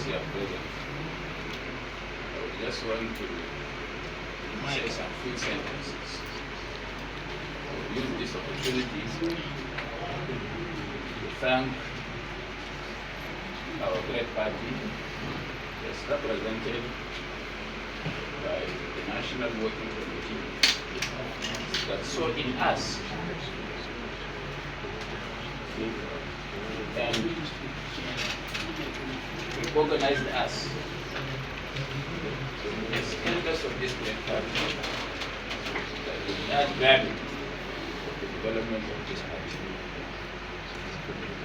those here present, I would just want to say some few sentences. I will use this opportunity to thank our great party, as represented by the National Working Committee, that saw in us and recognized us as elders of this great party, that we add value to the development of this party.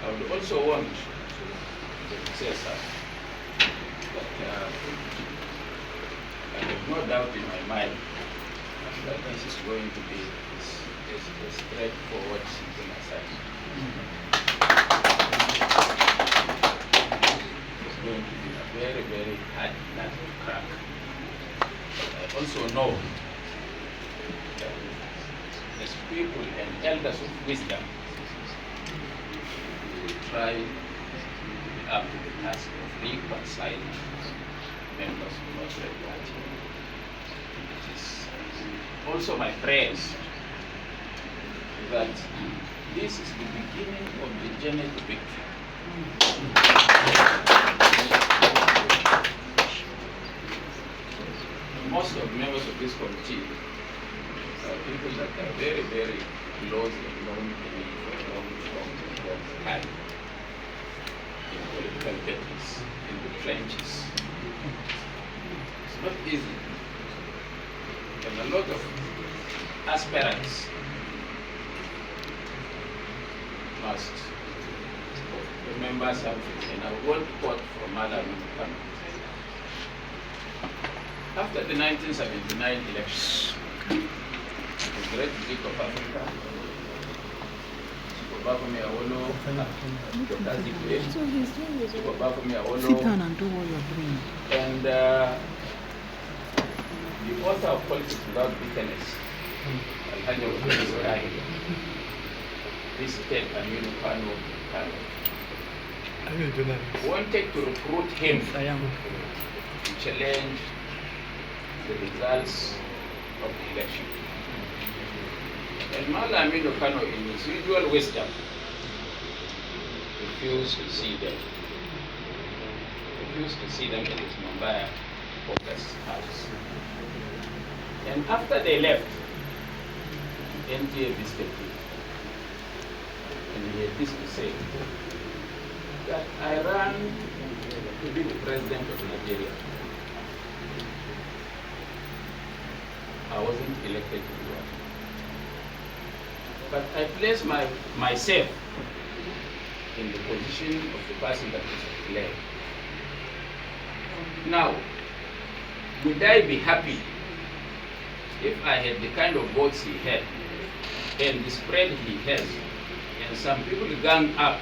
I would also want to say something, that I have no doubt in my mind that this is going to be a straightforward simple assignment. It's going to be a very, very hard nut to crack. But I also know that as people and elders of wisdom, we will try to be up to the task of reconciling members of our great party. It is also my prayers that this is the beginning of the journey to victory. Most of the members of this committee are people that are very, very close and known to me for a long time. In political battles, in the trenches. It's not easy. And a lot of aspirants must remember something, and I want to quote from Alhaji Buba. After the 1979 elections, the great Duke of Africa, Sit down and do what you're doing. and the author of Politics Without Bitterness, Alhaji Buba Galadima, visited Aminu Kano, wanted to recruit him to challenge the results of the election. And Mala Aminu Kano, in his usual wisdom, refused to see them. Refused to see them in his Mumbai focus house. And after they left, NTA visited him. And he had this to say, that I ran to be the president of Nigeria. I wasn't elected to do it. But I placed myself in the position of the person that was elected. Now, would I be happy if I had the kind of votes he had and the spread he has, and some people gang up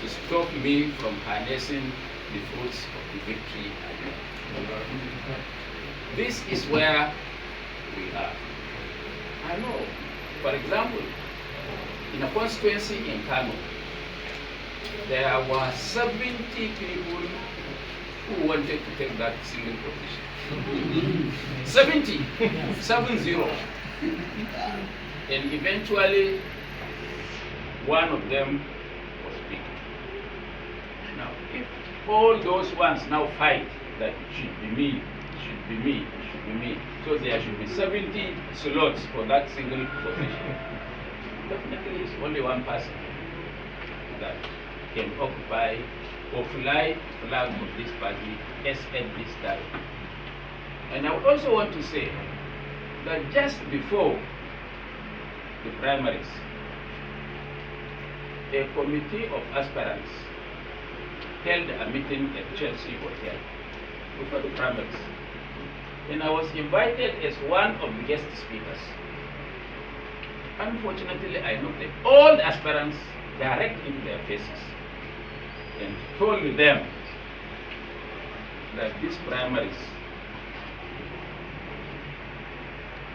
to stop me from harnessing the fruits of the victory again? This is where we are. I know, for example, in a constituency in Kano, there were 70 people who wanted to take that single position. 70, 70. And eventually, one of them was picked. Now, if all those ones now fight that it should be me, it should be me, it should be me, so there should be 70 slots for that single position, definitely it's only one person that can occupy or fly the flag of this party as at this time. And I would also want to say that just before the primaries, a committee of aspirants held a meeting at Chelsea Hotel before the primaries. And I was invited as one of the guest speakers. Unfortunately, I looked at all the aspirants direct into their faces and told them that these primaries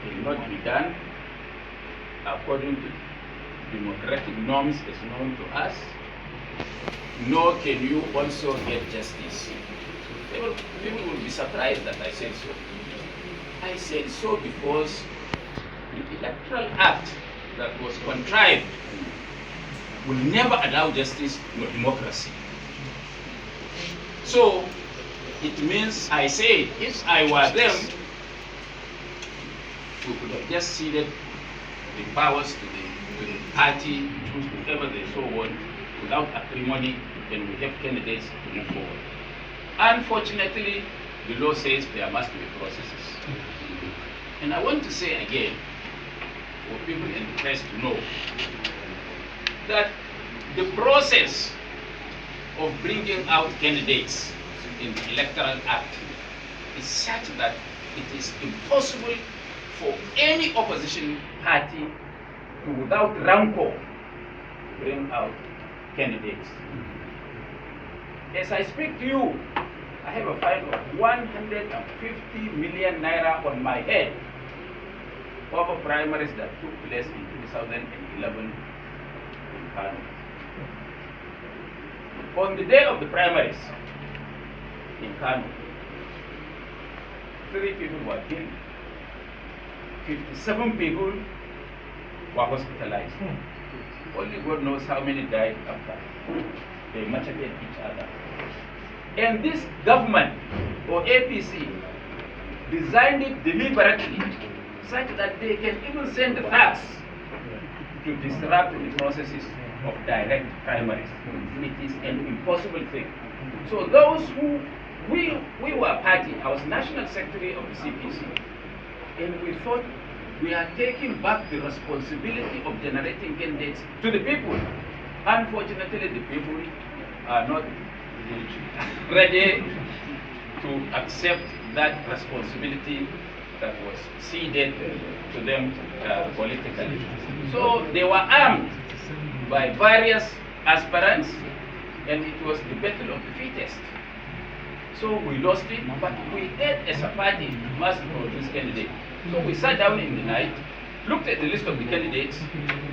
will not be done according to democratic norms as known to us, nor can you also get justice. People will be surprised that I said so. I said so because the Electoral Act that was contrived will never allow justice nor democracy. So it means I say if I were them, we could have just ceded the powers to the party, choose whoever they so want, without acrimony, and we have candidates to move forward. Unfortunately, the law says there must be processes. And I want to say again, for people in the press to know, that the process of bringing out candidates in the Electoral Act is such that it is impossible for any opposition party to, without rancor, bring out candidates. As I speak to you, I have a fine of 150 million naira on my head over primaries that took place in 2011 in Kano. On the day of the primaries in Kano, 3 people were killed, 57 people were hospitalized. Only God knows how many died after. They massacred each other. And this government, or APC, designed it deliberately such that they can even send the thugs to disrupt the processes of direct primaries. It is an impossible thing. So those who, we were party, I was national secretary of the CPC, and we thought we are taking back the responsibility of generating candidates to the people. Unfortunately, the people are not ready to accept that responsibility that was ceded to them politically. So they were armed by various aspirants, and it was the battle of the fittest. So we lost it, but we had as a party must produce candidates. So we sat down in the night, looked at the list of the candidates.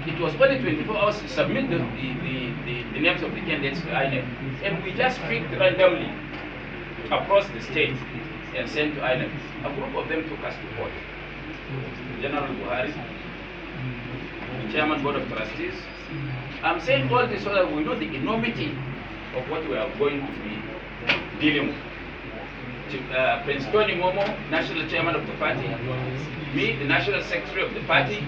It was only 24 hours to submit the names of the candidates to INEC, and we just picked randomly across the state and sent to INEC. A group of them took us to court. General Buhari, the Chairman Board of Trustees. I'm saying all this so that we know the enormity of what we are going to be dealing with. Prince Tony Momo, National Chairman of the party, me, the National Secretary of the party,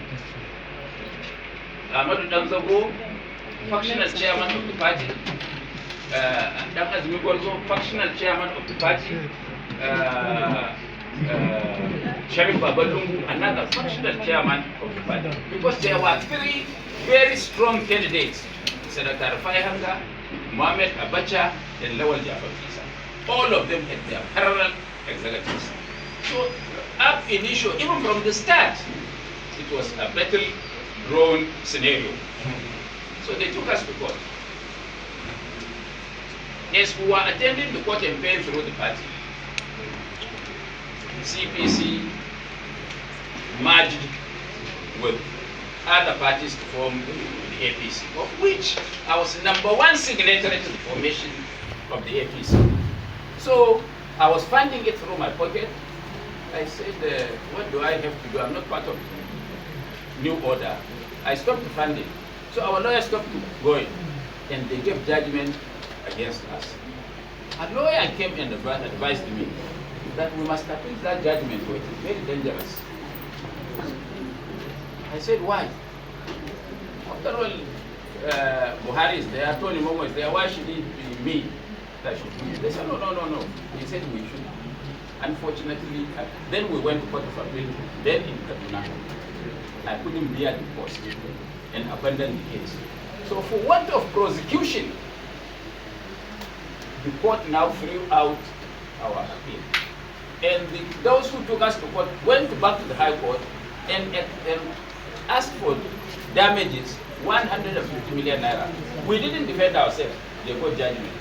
Ahmadu Danzago, Factional Chairman of the party, Azmi Gorzo, Factional Chairman of the party, Sharif Babalungu, another Factional Chairman of the party. Because there were 3 very strong candidates, Senator Faihanga, Mohamed Abacha, and Lawal Jafar Isa. All of them had their parallel executives. So, up initial, even from the start, it was a battle-grown scenario. So they took us to court. As we were attending the court and paying through the party, CPC merged with other parties to form the APC, of which I was #1 signatory to the formation of the APC. So I was funding it through my pocket. I said, what do I have to do? I'm not part of the new order. I stopped funding. So our lawyers stopped going, and they gave judgment against us. A lawyer came and advised me that we must appeal that judgment, for it is very dangerous. I said, why? After all, Buhari is there, Tony Momo is there, why should it be me that should do it? They said, no. He said we should. Unfortunately, then we went to Court of Appeal, then in Kaduna. I couldn't bear the post and abandoned the case. So for want of prosecution, the court now threw out our appeal. And those who took us to court went back to the High Court and asked for damages, 150 million naira. We didn't defend ourselves, they got judgment.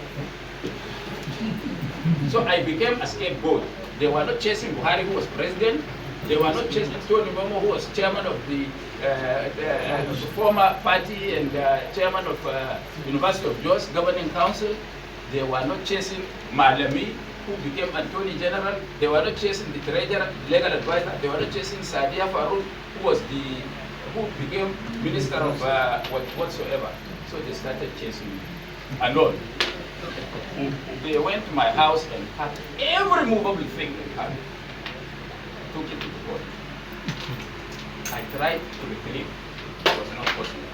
So I became a scapegoat. They were not chasing Buhari, who was president. They were not chasing Tony Momo, who was chairman of the former party and chairman of University of Jos Governing Council. They were not chasing Malami, who became Attorney General. They were not chasing the Treasurer, legal advisor. They were not chasing Sadia Farouk, who became Minister of whatsoever. So they started chasing me alone. They went to my house and packed every movable thing they had, took it to the court. I tried to retrieve. It was not possible.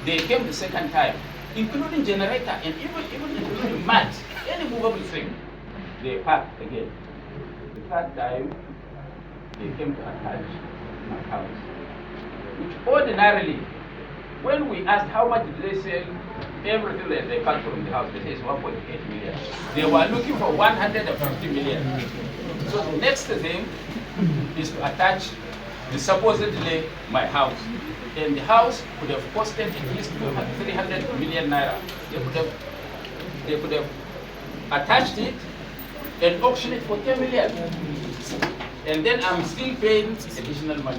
They came the second time, including generator and even including mats, any movable thing. They packed again. The third time, they came to attach my house. Which ordinarily, when we asked how much did they sell everything that they packed from the house, they said it's 1.8 million. They were looking for 150 million. So the next thing is to attach the supposedly my house. And the house could have costed at least 300 million naira. They could have attached it and auctioned it for 10 million. And then I'm still paying additional money.